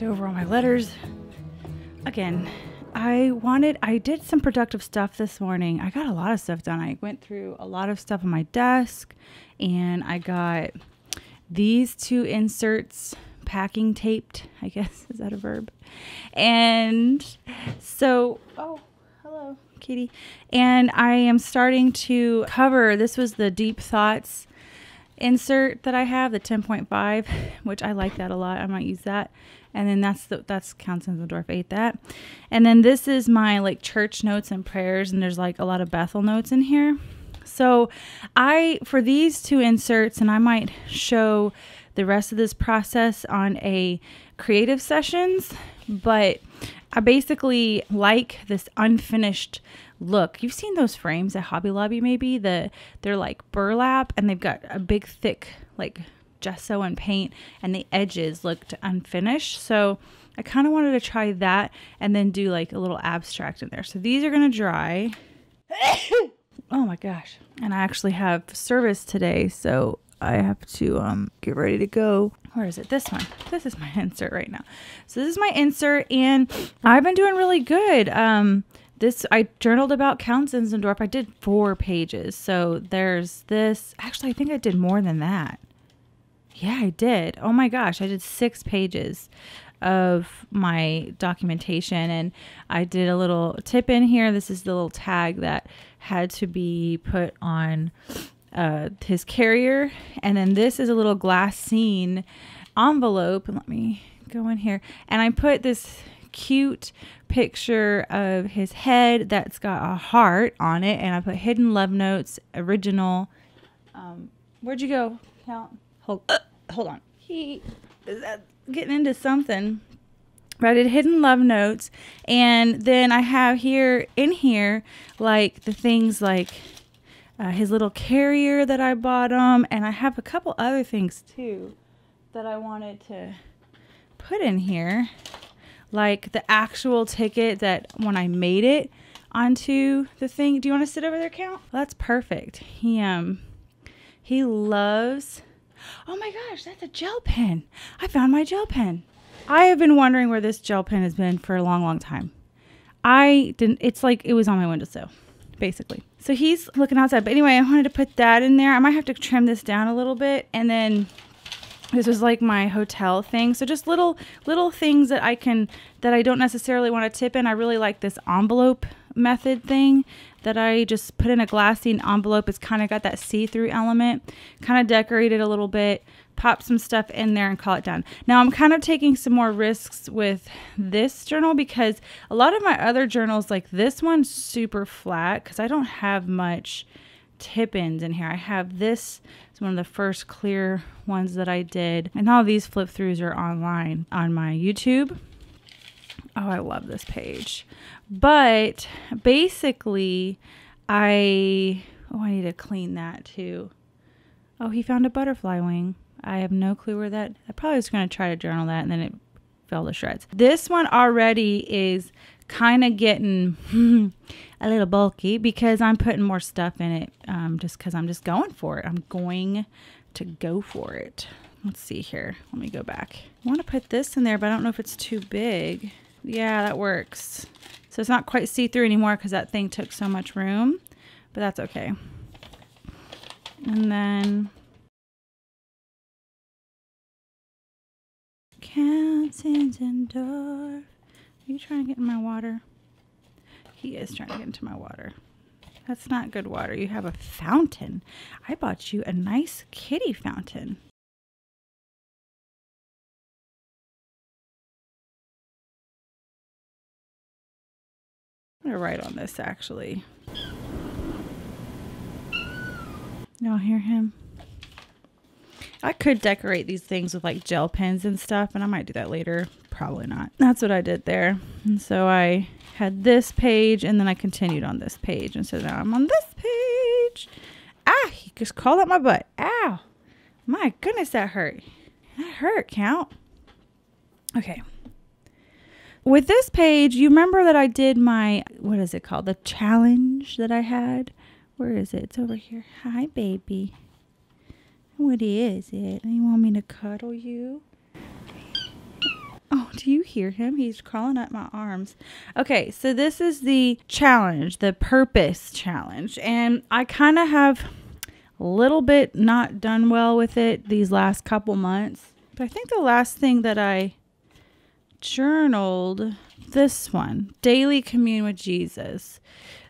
Looked over all my letters. Again, I did some productive stuff this morning. I got a lot of stuff done. I went through a lot of stuff on my desk, and I got these 2 inserts packing taped, I guess. Is that a verb? And so, oh, hello, kitty. And I am starting to cover, this was the Deep Thoughts insert that I have, the 10.5, which I like that a lot. I might use that. And then that's Count Zinzendorf ate that. And then this is my like church notes and prayers, and there's like a lot of Bethel notes in here. So for these 2 inserts, and I might show the rest of this process on a creative sessions, but I basically like this unfinished look. You've seen those frames at Hobby Lobby maybe, they're like burlap, and they've got a big thick like gesso and paint, and the edges looked unfinished. So I kind of wanted to try that and then do like a little abstract in there. So these are going to dry. Oh my gosh. And I actually have service today, so I have to get ready to go. Where is it? This one. This is my insert right now. So this is my insert, and I've been doing really good. I journaled about Count Zinzendorf. I did 4 pages. So there's this. Actually, I think I did more than that. Yeah, I did. Oh my gosh, I did 6 pages of my documentation, and I did a little tip in here. This is the little tag that had to be put on his carrier, and then this is a little glassine envelope. And let me go in here, and I put this cute picture of his head that's got a heart on it, and I put hidden love notes, original. Where'd you go, Count? Hold on. He is getting into something. But I did hidden love notes, and then I have in here like the things like his little carrier that I bought him, and I have a couple other things too that I wanted to put in here, like the actual ticket that when I made it onto the thing. Do you want to sit over there, Count? Well, that's perfect. He loves. Oh my gosh, that's a gel pen. I found my gel pen. I have been wondering where this gel pen has been for a long, long time. It's like it was on my windowsill, basically. So he's looking outside. But anyway, I wanted to put that in there. I might have to trim this down a little bit. And then this was like my hotel thing. So just little things that I don't necessarily want to tip in. I really like this envelope method thing that I just put in a glassine envelope. It's kind of got that see-through element, kind of decorated a little bit, pop some stuff in there and call it done. Now I'm kind of taking some more risks with this journal because a lot of my other journals, like this one's super flat because I don't have much tip-ins in here. I have this. It's one of the first clear ones that I did. And all these flip-throughs are online on my YouTube. Oh, I love this page. But basically, I need to clean that too. Oh, he found a butterfly wing. I have no clue where that. I probably was going to try to journal that, and then it fell to shreds. This one already is kind of getting a little bulky because I'm putting more stuff in it just because I'm just going for it. I'm going to go for it. Let's see here. Let me go back. I want to put this in there, but I don't know if it's too big. Yeah, that works. So it's not quite see-through anymore because that thing took so much room, but that's okay. And then Count Zinzendorf. Are you trying to get in my water? He is trying to get into my water. That's not good water. You have a fountain. I bought you a nice kitty fountain. I'm going to write on this, actually. Y'all hear him? I could decorate these things with like gel pens and stuff, and I might do that later. Probably not. That's what I did there. And so I had this page, and then I continued on this page. And so now I'm on this page. Ah, he just called out my butt. Ow. My goodness, that hurt. That hurt, Count. Okay. With this page, you remember that I did my, what is it called? The challenge that I had. Where is it? It's over here. Hi, baby. What is it? You want me to cuddle you? Oh, Do you hear him? He's crawling up my arms. Okay, so this is the challenge, the purpose challenge. And I kind of have a little bit not done well with it these last couple months. But I think the last thing that I journaled, this one, Daily Commune with Jesus.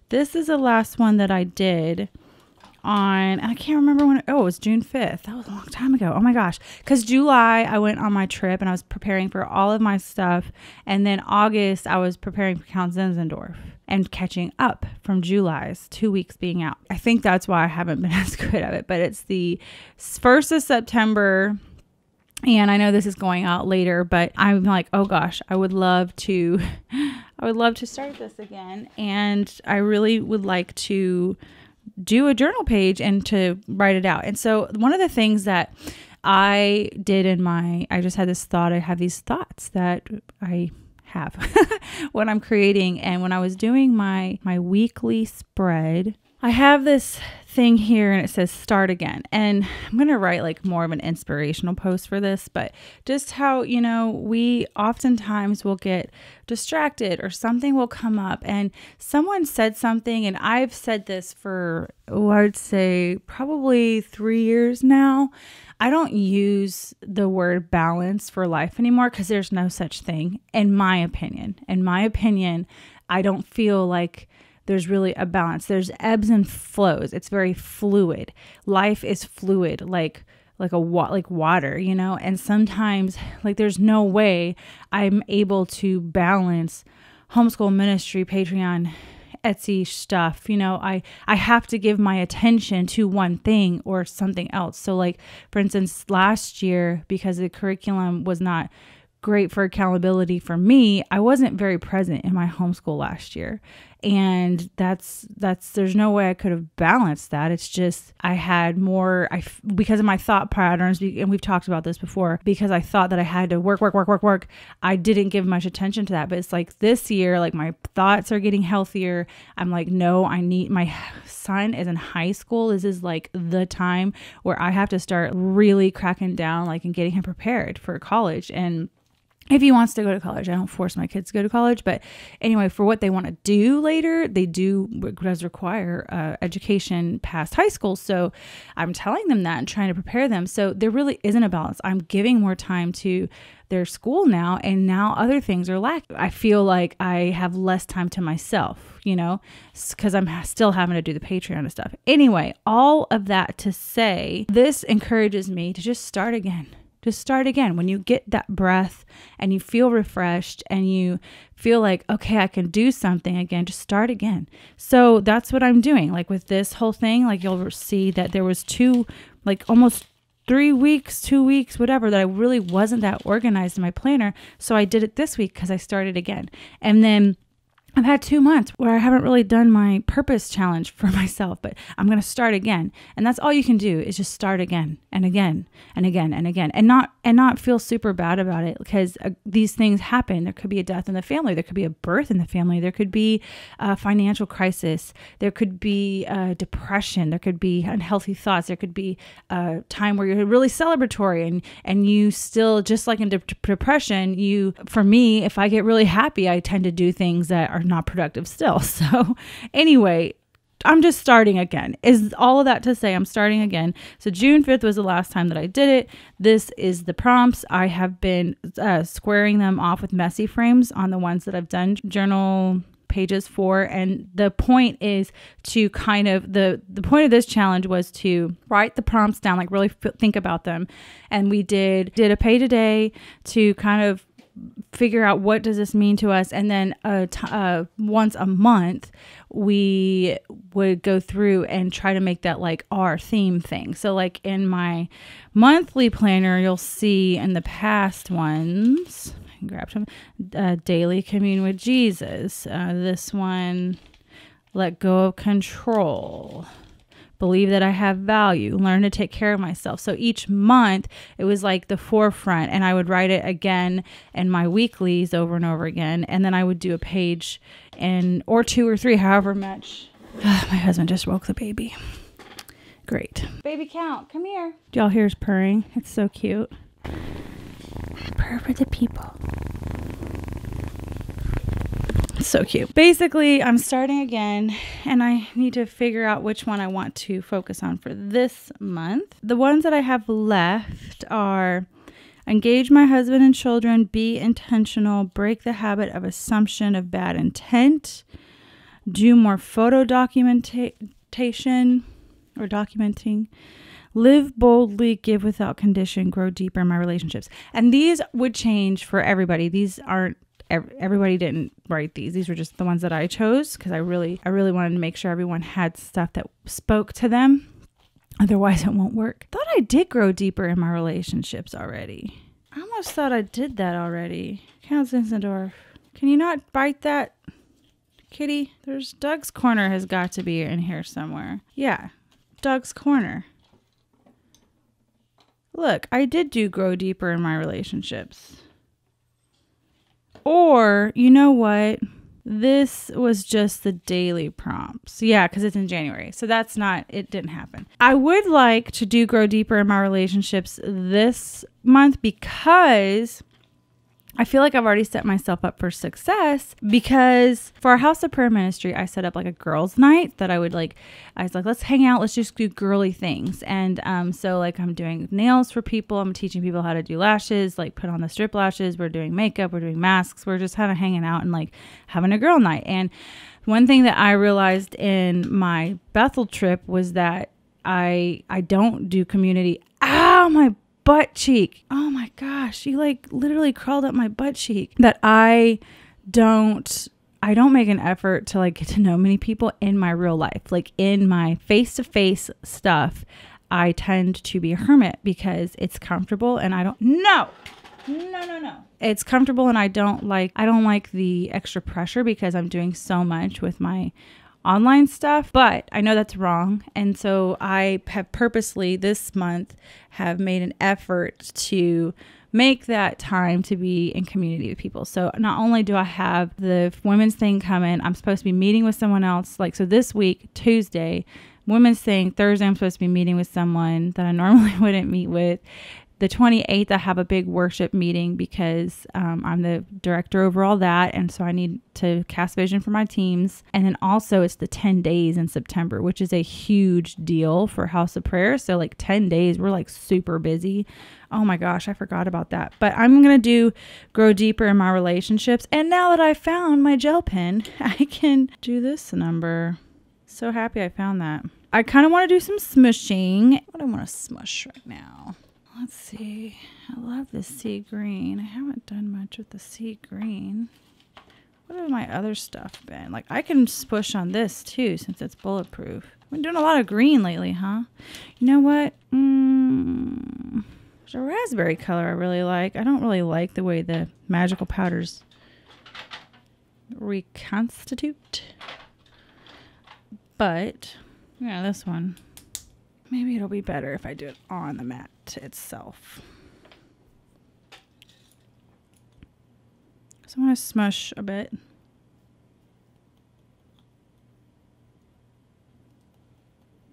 This is the last one that I did on, I can't remember when, it was June 5th. That was a long time ago. Oh my gosh. Because July, I went on my trip and I was preparing for all of my stuff. And then August, I was preparing for Count Zinzendorf and catching up from July's 2 weeks being out. I think that's why I haven't been as good at it. But it's the 1st of September. And I know this is going out later, but I'm like, oh gosh, I would love to start this again. And I really would like to do a journal page and to write it out. And so one of the things that I did I just had this thought, I have these thoughts that I have when I'm creating. And when I was doing my weekly spread, I have this thing here and it says start again. And I'm going to write like more of an inspirational post for this, but just how, we oftentimes will get distracted or something will come up and someone said something, and I've said this for, I'd say probably 3 years now. I don't use the word balance for life anymore because there's no such thing in my opinion. In my opinion, I don't feel like there's really a balance. There's ebbs and flows. It's very fluid. Life is fluid, like water, and sometimes like there's no way I'm able to balance homeschool ministry, Patreon, Etsy stuff. I have to give my attention to one thing or something else. So like, for instance, last year, because the curriculum was not great for accountability for me, I wasn't very present in my homeschool last year. And that's there's no way I could have balanced that. It's just, I had more, because of my thought patterns, and we've talked about this before, because I thought that I had to work. I didn't give much attention to that. But it's like this year, like my thoughts are getting healthier. I'm like, no, my son is in high school. This is like the time where I have to start really cracking down, like, and getting him prepared for college. And if he wants to go to college, I don't force my kids to go to college, but anyway, for what they want to do later, it does require education past high school. So I'm telling them that and trying to prepare them. So there really isn't a balance. I'm giving more time to their school now, and now other things are lacking. I feel like I have less time to myself, because I'm still having to do the Patreon and stuff. Anyway, all of that to say, this encourages me to just start again. Just start again. When you get that breath and you feel refreshed and you feel like, okay, I can do something again, just start again. So that's what I'm doing. Like with this whole thing, like you'll see that there was almost 3 weeks, 2 weeks, whatever, that I really wasn't that organized in my planner. So I did it this week because I started again. And then I've had 2 months where I haven't really done my purpose challenge for myself, but I'm going to start again. And that's all you can do is just start again and again and again and again, and not feel super bad about it, because these things happen. There could be a death in the family. There could be a birth in the family. There could be a financial crisis. There could be depression. There could be unhealthy thoughts. There could be a time where you're really celebratory and you still, just like in depression, for me, if I get really happy, I tend to do things that are not productive still. So anyway, I'm just starting again. Is all of that to say I'm starting again. So June 5th was the last time that I did it. This is the prompts. I have been squaring them off with messy frames on the ones that I've done journal pages for. And the point is to kind of, the point of this challenge was to write the prompts down, like really think about them. And we did a page a day to kind of figure out what does this mean to us, and then once a month we would go through and try to make that like our theme thing. So like in my monthly planner, you'll see in the past ones, I can grab some, Daily Commune with Jesus, this one, Let Go of Control, Believe that I have value, Learn to take care of myself. So each month it was like the forefront, and I would write it again in my weeklies over and over again. And then I would do a page or 2 or 3, however much. My husband just woke the baby. Great. Baby Count, come here. Do y'all hear his purring? It's so cute. Purr for the people. So cute. Basically, I'm starting again, and I need to figure out which one I want to focus on for this month. The ones that I have left are engage my husband and children, be intentional, break the habit of assumption of bad intent, do more photo documentation or documenting, live boldly, give without condition, grow deeper in my relationships. And these would change for everybody. These aren't, everybody didn't write these. These were just the ones that I chose because I really wanted to make sure everyone had stuff that spoke to them. Otherwise, it won't work. Thought I did grow deeper in my relationships already. I almost thought I did that already. Count Zinzendorf. Can you not bite that, kitty? There's Doug's Corner has got to be in here somewhere. Yeah, Doug's Corner. Look, I did do grow deeper in my relationships. Or, you know what? This was just the daily prompts. Yeah, because it's in January. So that's not, it didn't happen. I would like to do grow deeper in my relationships this month because I feel like I've already set myself up for success because for our House of Prayer ministry, I set up like a girls' night that I was like, let's hang out. Let's just do girly things. And so like I'm doing nails for people. I'm teaching people how to do lashes, like put on the strip lashes. We're doing makeup. We're doing masks. We're just kind of hanging out and like having a girl night. And one thing that I realized in my Bethel trip was that I don't do community. Ow, my butt cheek. Oh my gosh, you like literally crawled up my butt cheek. That I don't make an effort to like get to know many people in my real life. Like in my face-to-face stuff, I tend to be a hermit because it's comfortable and I don't No. It's comfortable and I don't like the extra pressure because I'm doing so much with my online stuff, but I know that's wrong. And so I have purposely this month have made an effort to make that time to be in community with people. So not only do I have the women's thing coming, I'm supposed to be meeting with someone else. Like, so this week, Tuesday, women's thing, Thursday, I'm supposed to be meeting with someone that I normally wouldn't meet with. The 28th, I have a big worship meeting because I'm the director over all that. And so I need to cast vision for my teams. And then also it's the 10 days in September, which is a huge deal for House of Prayer. So like 10 days, we're like super busy. Oh my gosh, I forgot about that. But I'm going to do grow deeper in my relationships. And now that I found my gel pen, I can do this number. So happy I found that. I kind of want to do some smushing. What do I want to smush right now? Let's see. I love this sea green. I haven't done much with the sea green. What have my other stuff been? Like, I can push on this too since it's bulletproof. I've been doing a lot of green lately, huh? You know what? There's a raspberry color I really like. I don't really like the way the magical powders reconstitute. But, yeah, this one. Maybe it'll be better if I do it on the mat itself. So I'm going to smush a bit.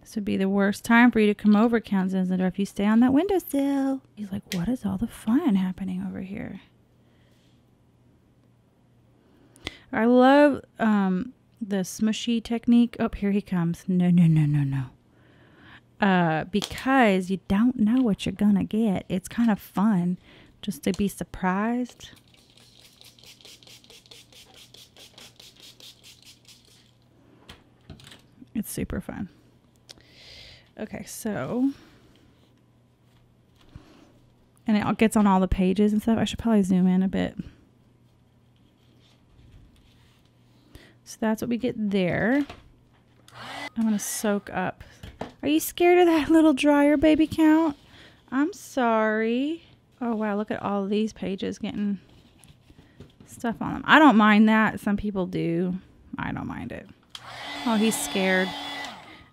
This would be the worst time for you to come over, Count Zinzendorf, if you stay on that windowsill. He's like, what is all the fun happening over here? I love the smushy technique. Oh, here he comes. No. Because you don't know what you're gonna get. It's kind of fun just to be surprised. It's super fun. Okay, so, and it gets on all the pages and stuff. I should probably zoom in a bit. So that's what we get there. I'm gonna soak up. Are you scared of that little dryer, baby Count? I'm sorry. Oh, wow. Look at all of these pages getting stuff on them. I don't mind that. Some people do. I don't mind it. Oh, he's scared.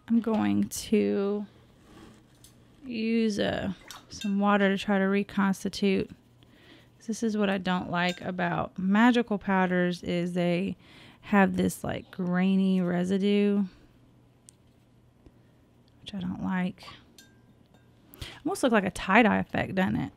I'm going to use some water to try to reconstitute. This is what I don't like about magical powders is they have this like grainy residue, which I don't like. Almost look like a tie-dye effect, doesn't it?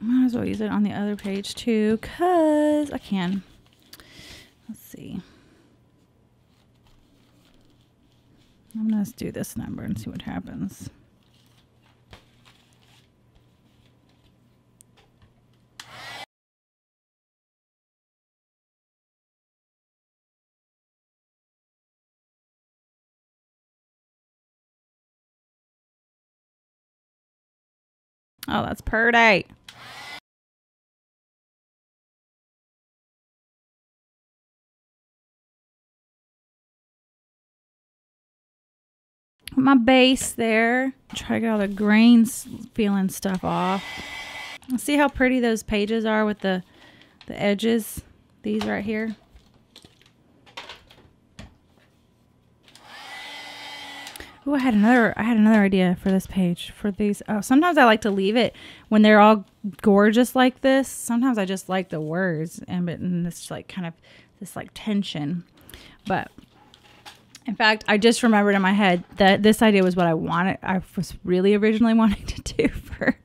Might as well use it on the other page too, because I can. Let's see. I'm going to do this number and see what happens. Oh, that's pretty. My base there. Try to get all the grains feeling stuff off. See how pretty those pages are with the edges? These right here. Oh, I had another idea for this page for these. Oh, sometimes I like to leave it when they're all gorgeous like this. Sometimes I just like the words and this like kind of this like tension. But in fact, I just remembered in my head that this idea was what I wanted. I was really originally wanting to do for,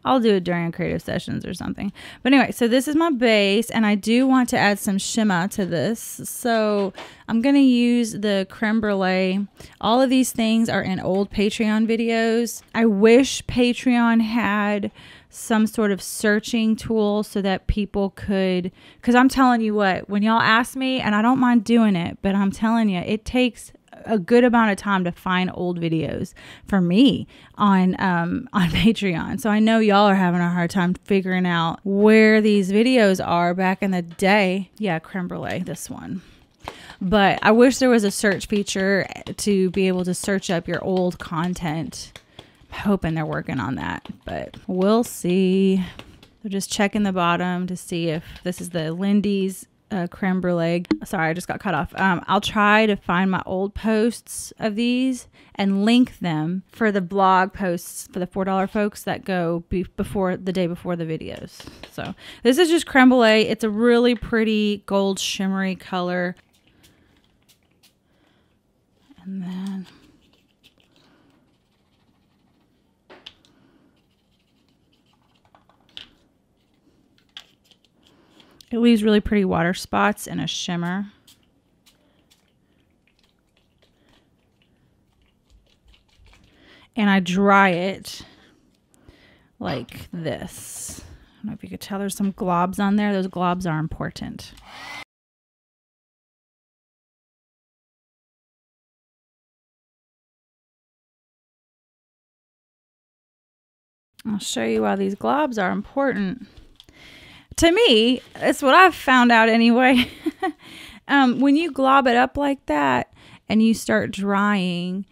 I'll do it during creative sessions or something. But anyway, so this is my base and I do want to add some shimmer to this. So I'm going to use the creme brulee. All of these things are in old Patreon videos. I wish Patreon had some sort of searching tool so that people could, because I'm telling you what, when y'all ask me, and I don't mind doing it, but I'm telling you, it takes a good amount of time to find old videos for me on Patreon. So I know y'all are having a hard time figuring out where these videos are back in the day. Yeah, creme brulee, this one. But I wish there was a search feature to be able to search up your old content. Hoping they're working on that, but we'll see. They're just checking the bottom to see if this is the Lindy's creme brulee. Sorry, I just got cut off. I'll try to find my old posts of these and link them for the blog posts for the $4 folks that go before the day before the videos. So this is just creme brulee. It's a really pretty gold shimmery color. And then it leaves really pretty water spots and a shimmer. And I dry it like this. I don't know if you could tell there's some globs on there. Those globs are important. I'll show you why these globs are important. To me, it's what I've found out anyway. When you glob it up like that and you start drying,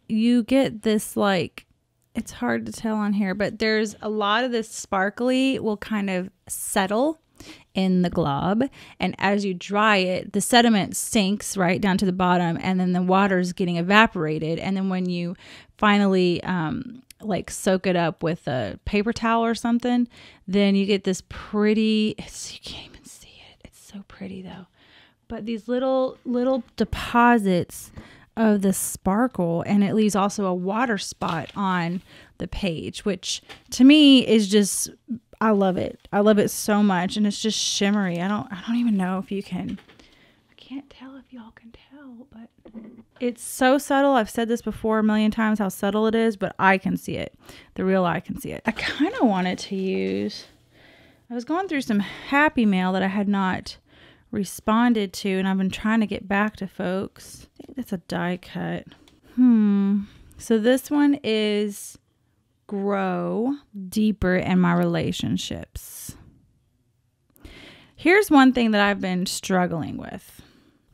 you get this like, it's hard to tell on here, but there's a lot of this sparkly will kind of settle in the glob. And as you dry it, the sediment sinks right down to the bottom and then the water is getting evaporated. And then when you finally like soak it up with a paper towel or something, then you get this pretty, you can't even see it. It's so pretty though. But these little deposits of the sparkle, and it leaves also a water spot on the page, which to me is just, I love it. I love it so much. And it's just shimmery. I don't even know if you can, I can't tell if y'all can tell, but it's so subtle. I've said this before a million times how subtle it is, but I can see it. The real eye can see it. I kind of wanted to use, I was going through some happy mail that I had not responded to, and I've been trying to get back to folks. I think that's a die cut. So this one is grow deeper in my relationships. Here's one thing that I've been struggling with.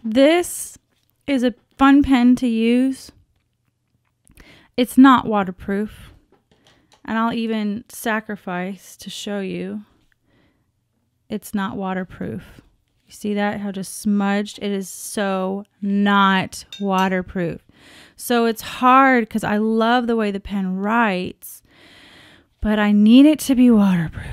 This is a fun pen to use. It's not waterproof, and I'll even sacrifice to show you it's not waterproof. You see that, how just smudged? It is so not waterproof. So it's hard because I love the way the pen writes, but I need it to be waterproof.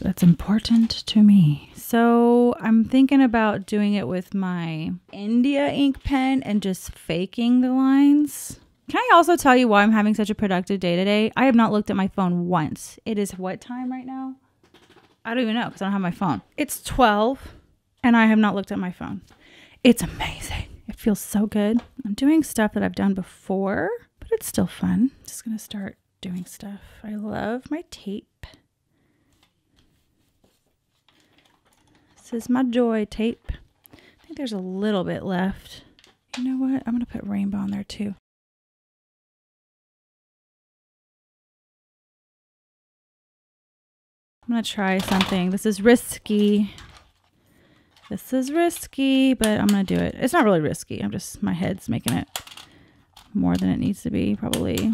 That's important to me. So I'm thinking about doing it with my India ink pen and just faking the lines. Can I also tell you why I'm having such a productive day today? I have not looked at my phone once. It is what time right now? I don't even know because I don't have my phone. It's 12 and I have not looked at my phone. It's amazing. It feels so good. I'm doing stuff that I've done before, but it's still fun. Just going to start doing stuff. I love my tape. This is my joy tape. I think there's a little bit left. You know what? I'm going to put rainbow on there too. I'm going to try something. This is risky. This is risky, but I'm going to do it. It's not really risky. I'm just, my head's making it more than it needs to be, probably.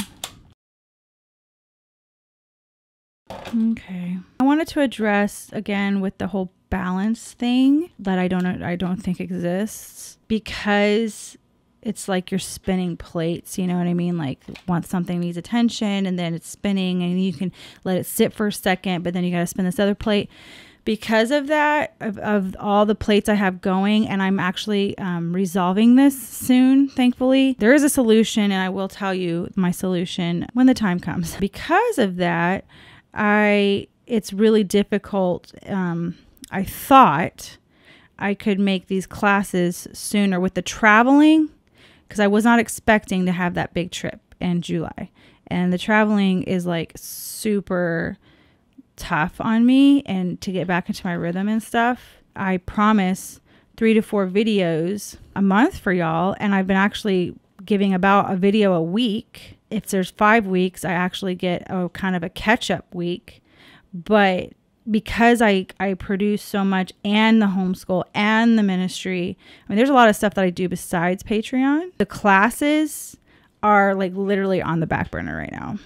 Okay. I wanted to address again with the whole balance thing that I don't think exists, because it's like you're spinning plates, you know what I mean? Like once something needs attention and then it's spinning and you can let it sit for a second, but then you got to spin this other plate. Because of that, of all the plates I have going, and I'm actually resolving this soon, thankfully. There is a solution, and I will tell you my solution when the time comes. Because of that, it's really difficult. I thought I could make these classes sooner with the traveling, because I was not expecting to have that big trip in July. And the traveling is like super tough on me, and to get back into my rhythm and stuff. I promise 3 to 4 videos a month for y'all, and I've been actually giving about a video a week. If there's 5 weeks, I actually get a kind of a catch-up week. But because I produce so much, and the homeschool and the ministry, I mean, there's a lot of stuff that I do besides Patreon. The classes are like literally on the back burner right now.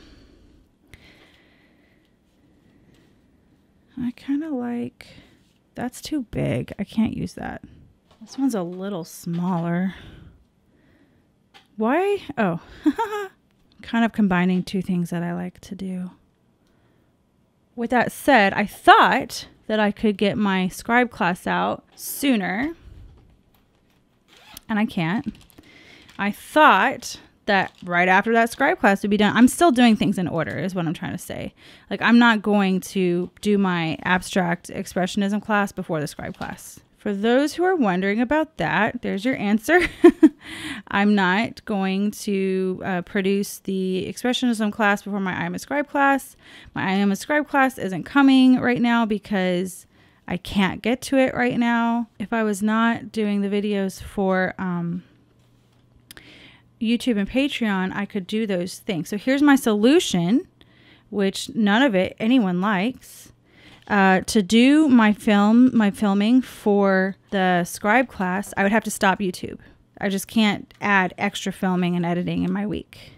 I kind of like, that's too big. I can't use that. This one's a little smaller. Why? Oh, kind of combining two things that I like to do. With that said, I thought that I could get my scribe class out sooner, and I can't. I thought that right after that scribe class would be done. I'm still doing things in order is what I'm trying to say. Like, I'm not going to do my abstract expressionism class before the scribe class. For those who are wondering about that, there's your answer. I'm not going to produce the expressionism class before my I Am a Scribe class. My I Am a Scribe class isn't coming right now because I can't get to it right now. If I was not doing the videos for YouTube and Patreon, I could do those things. So here's my solution, which none of it anyone likes. To do my filming for the scribe class, I would have to stop YouTube. I just can't add extra filming and editing in my week.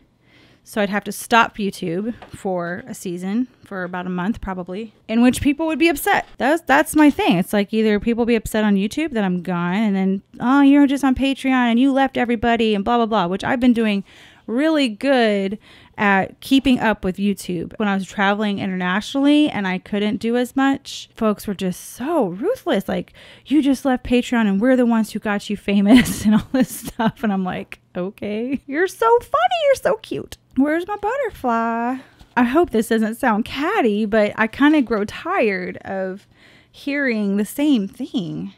So I'd have to stop YouTube for a season, for about a month probably, in which people would be upset. That's my thing. It's like either people be upset on YouTube that I'm gone, and then, oh, you're just on Patreon and you left everybody and blah, blah, blah, which I've been doing really good at keeping up with YouTube. When I was traveling internationally and I couldn't do as much, folks were just so ruthless. Like, you just left Patreon and we're the ones who got you famous and all this stuff. And I'm like, okay, you're so funny. You're so cute. Where's my butterfly? I hope this doesn't sound catty, but I kind of grow tired of hearing the same thing.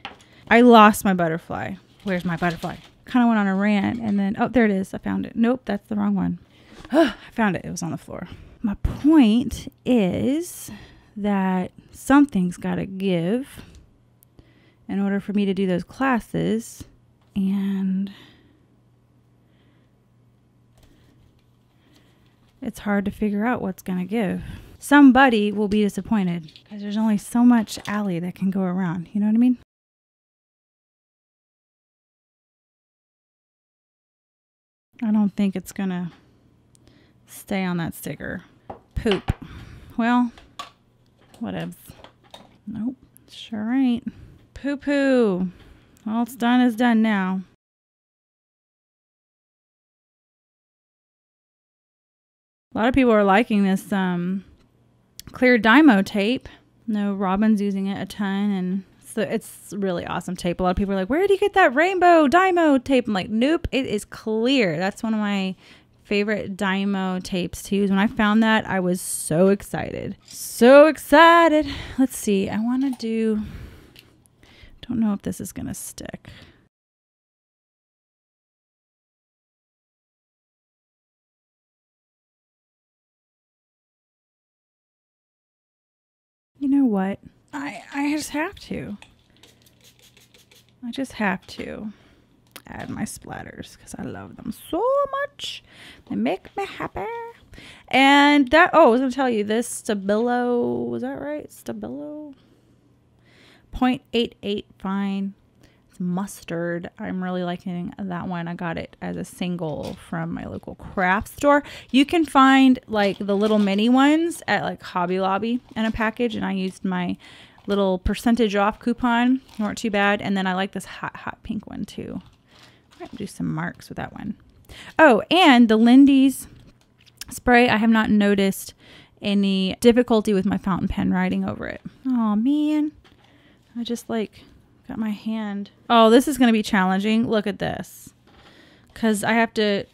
I lost my butterfly. Where's my butterfly? Kind of went on a rant and then, oh, there it is. I found it. Nope, that's the wrong one. I found it. It was on the floor. My point is that something's got to give in order for me to do those classes, and it's hard to figure out what's going to give. Somebody will be disappointed because there's only so much alley that can go around. You know what I mean? I don't think it's going to stay on that sticker. Poop. Well, whatevs. Nope. Sure ain't. Poo-poo. All it's done is done now. A lot of people are liking this clear Dymo tape. No, Robin's using it a ton, and so it's really awesome tape. A lot of people are like, where do you get that rainbow Dymo tape? I'm like, nope, it is clear. That's one of my favorite Dymo tapes too. When I found that, I was so excited. So excited. Let's see. I want to do... Don't know if this is going to stick. You know what? I just have to. I just have to add my splatters because I love them so much. They make me happy. And that, oh, I was going to tell you this Stabilo, was that right? Stabilo? 0.88 fine. It's mustard. I'm really liking that one. I got it as a single from my local craft store. You can find like the little mini ones at like Hobby Lobby in a package, and I used my little percentage off coupon. They weren't too bad. And then I like this hot pink one too. I might do some marks with that one. Oh, and the Lindy's spray, I have not noticed any difficulty with my fountain pen writing over it. Oh man, I just like got my hand. Oh, this is going to be challenging. Look at this. Because I had to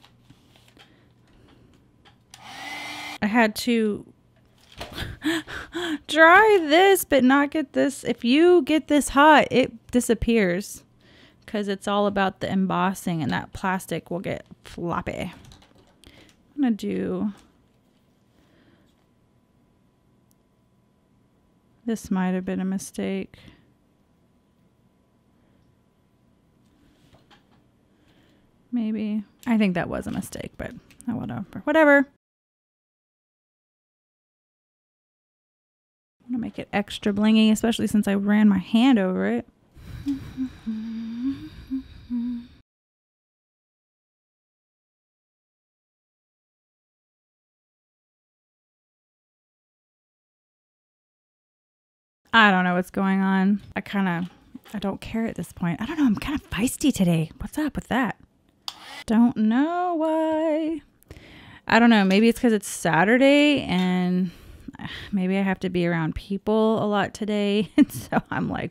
dry this, but not get this. If you get this hot, it disappears. Because it's all about the embossing, and that plastic will get floppy. I'm going to do... This might have been a mistake. Maybe. I think that was a mistake, but oh, whatever. I want to make it extra blingy, especially since I ran my hand over it. I don't know what's going on. I don't care at this point. I don't know. I'm kind of feisty today. What's up with that? Don't know why. I don't know. Maybe it's because it's Saturday and maybe I have to be around people a lot today. And so I'm like,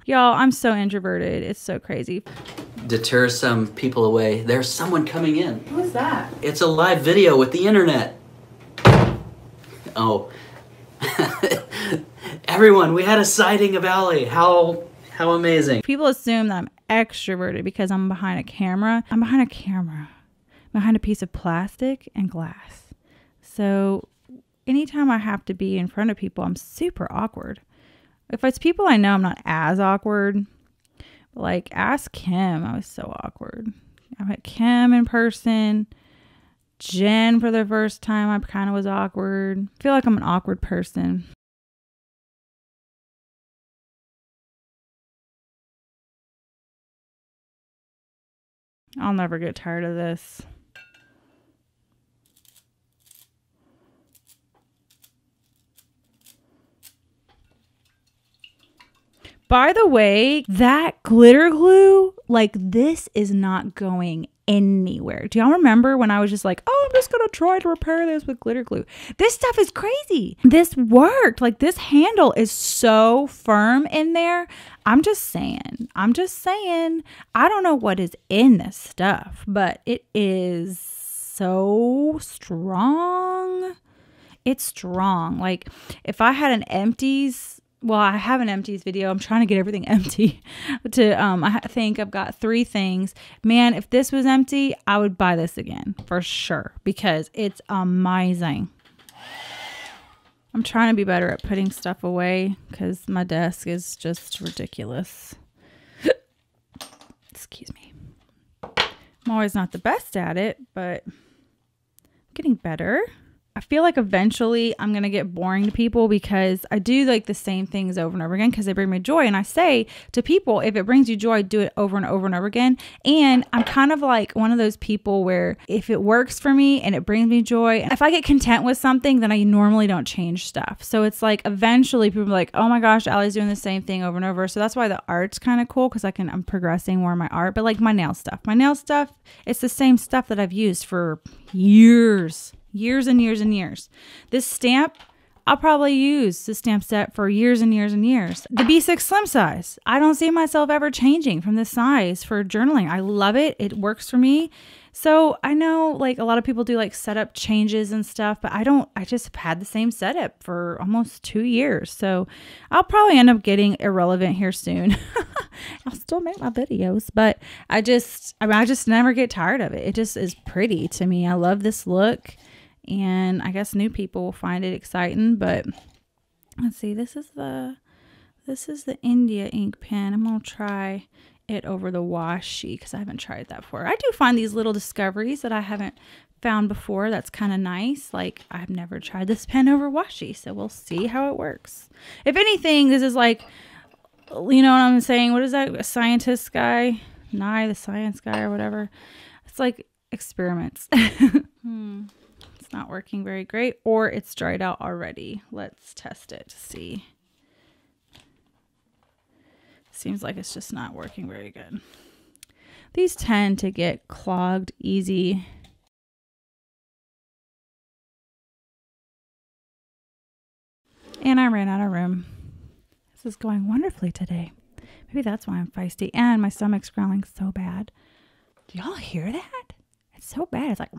y'all, I'm so introverted. It's so crazy. Deter some people away. There's someone coming in. Who's that? It's a live video with the internet. Oh. Everyone, we had a sighting of Allie. How amazing. People assume that I'm extroverted because I'm behind a camera. I'm behind a camera, behind a piece of plastic and glass. So anytime I have to be in front of people, I'm super awkward. If it's people I know, I'm not as awkward. Like, ask Kim. I was so awkward. I met Kim in person. Jen for the first time, I kind of was awkward. I feel like I'm an awkward person. I'll never get tired of this. By the way, that glitter glue, like, this is not going anywhere. Do y'all remember when I was just like, oh, I'm just going to try to repair this with glitter glue? This stuff is crazy. This worked. Like, this handle is so firm in there. I'm just saying. I don't know what is in this stuff, but it is so strong. It's strong. Like, if I had an empties... Well, I have an empties video. I'm trying to get everything empty. I think I've got 3 things. Man, if this was empty, I would buy this again for sure because it's amazing. I'm trying to be better at putting stuff away because my desk is just ridiculous. Excuse me. I'm always not the best at it, but I'm getting better. I feel like eventually I'm going to get boring to people because I do like the same things over and over again because they bring me joy. And I say to people, if it brings you joy, do it over and over and over again. And I'm kind of like one of those people where if it works for me and it brings me joy, if I get content with something, then I normally don't change stuff. So it's like eventually people are like, oh my gosh, Allie's doing the same thing over and over. So that's why the art's kind of cool because I'm progressing more in my art. But like my nail stuff, it's the same stuff that I've used for years and years and years. This stamp, I'll probably use this stamp set for years and years and years. The B6 Slim size. I don't see myself ever changing from this size for journaling. I love it. It works for me. So I know like a lot of people do like setup changes and stuff, but I just have had the same setup for almost 2 years. So I'll probably end up getting irrelevant here soon. I'll still make my videos, but I just never get tired of it. It just is pretty to me. I love this look, and I guess new people will find it exciting, but let's see. This is the India ink pen. I'm going to try it over the washi because I haven't tried that before. I do find these little discoveries that I haven't found before. That's kind of nice. Like, I've never tried this pen over washi, so we'll see how it works. If anything, this is like, you know what I'm saying? What is that? A scientist guy? Nye, the science guy or whatever. It's like experiments. It's not working very great, or it's dried out already. Let's test it to see. Seems like it's just not working very good. These tend to get clogged easy. And I ran out of room. This is going wonderfully today. Maybe that's why I'm feisty. And my stomach's growling so bad. Do y'all hear that? It's so bad. It's like...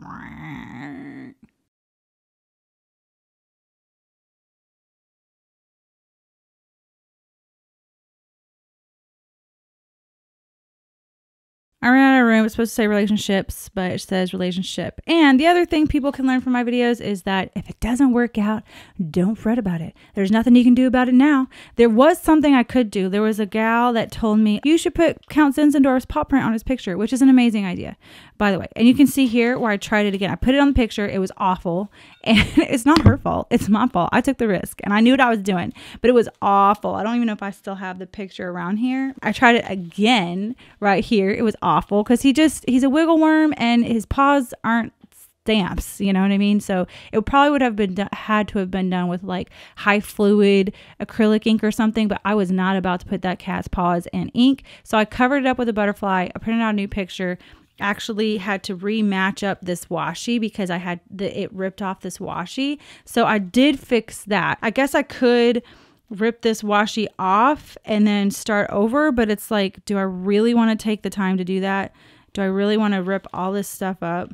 I ran out of room. It's supposed to say relationships, but it says relationship. And the other thing people can learn from my videos is that if it doesn't work out, don't fret about it. There's nothing you can do about it now. There was something I could do. There was a gal that told me, you should put Count Zinzendorf's paw print on his picture, which is an amazing idea, by the way. And you can see here where I tried it again. I put it on the picture. It was awful. And it's not her fault. It's my fault. I took the risk and I knew what I was doing, but it was awful. I don't even know if I still have the picture around here. I tried it again right here. It was awful because he's a wiggle worm and his paws aren't stamps, you know what I mean? So it probably would have been had to have been done with like high fluid acrylic ink or something, but I was not about to put that cat's paws in ink. So I covered it up with a butterfly. I printed out a new picture. Actually had to rematch up this washi because I had it ripped off this washi. So I did fix that. I guess I could rip this washi off and then start over, but it's like, do I really want to take the time to do that? Do I really want to rip all this stuff up?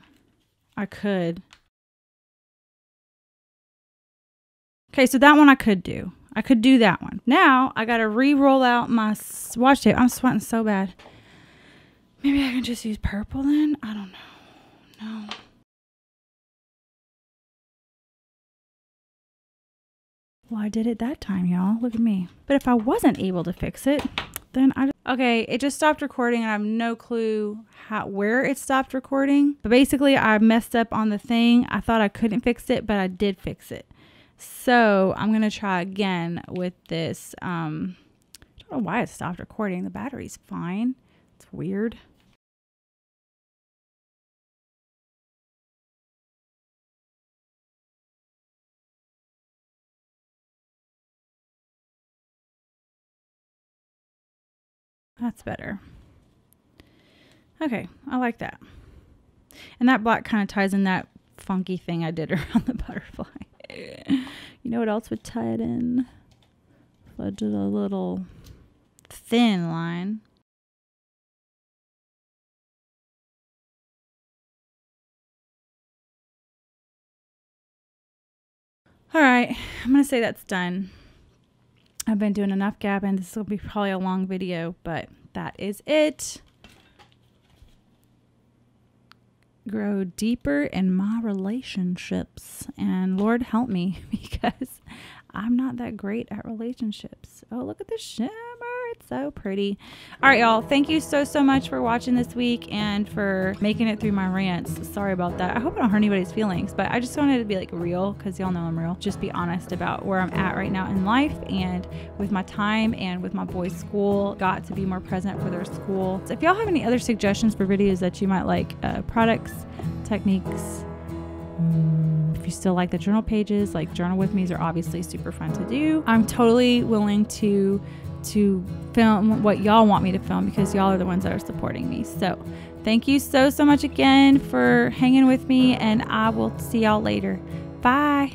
I could. Okay, so that one I could do. I could do that one. Now I got to re-roll out my washi tape. I'm sweating so bad. Maybe I can just use purple then? I don't know. No. Well, I did it that time, y'all. Look at me. But if I wasn't able to fix it, then okay, it just stopped recording and I have no clue where it stopped recording. But basically, I messed up on the thing. I thought I couldn't fix it, but I did fix it. So I'm going to try again with this. I don't know why it stopped recording. The battery's fine. It's weird. That's better. Okay, I like that. And that black kind of ties in that funky thing I did around the butterfly. You know what else would tie it in? If I did a little thin line. All right, I'm going to say that's done. I've been doing enough gabbing. This will be probably a long video, but that is it. Grow deeper in my relationships. And Lord help me because I'm not that great at relationships. Oh, look at the shimmer. It's so pretty. All right, y'all. Thank you so much for watching this week and for making it through my rants. Sorry about that. I hope I don't hurt anybody's feelings, but I just wanted to be like real because y'all know I'm real. Just be honest about where I'm at right now in life and with my time and with my boys' school. Got to be more present for their school. So if y'all have any other suggestions for videos that you might like, products, techniques, if you still like the journal pages, like journal with me's are obviously super fun to do. I'm totally willing to film what y'all want me to film because y'all are the ones that are supporting me. So thank you so much again for hanging with me, and I will see y'all later. Bye.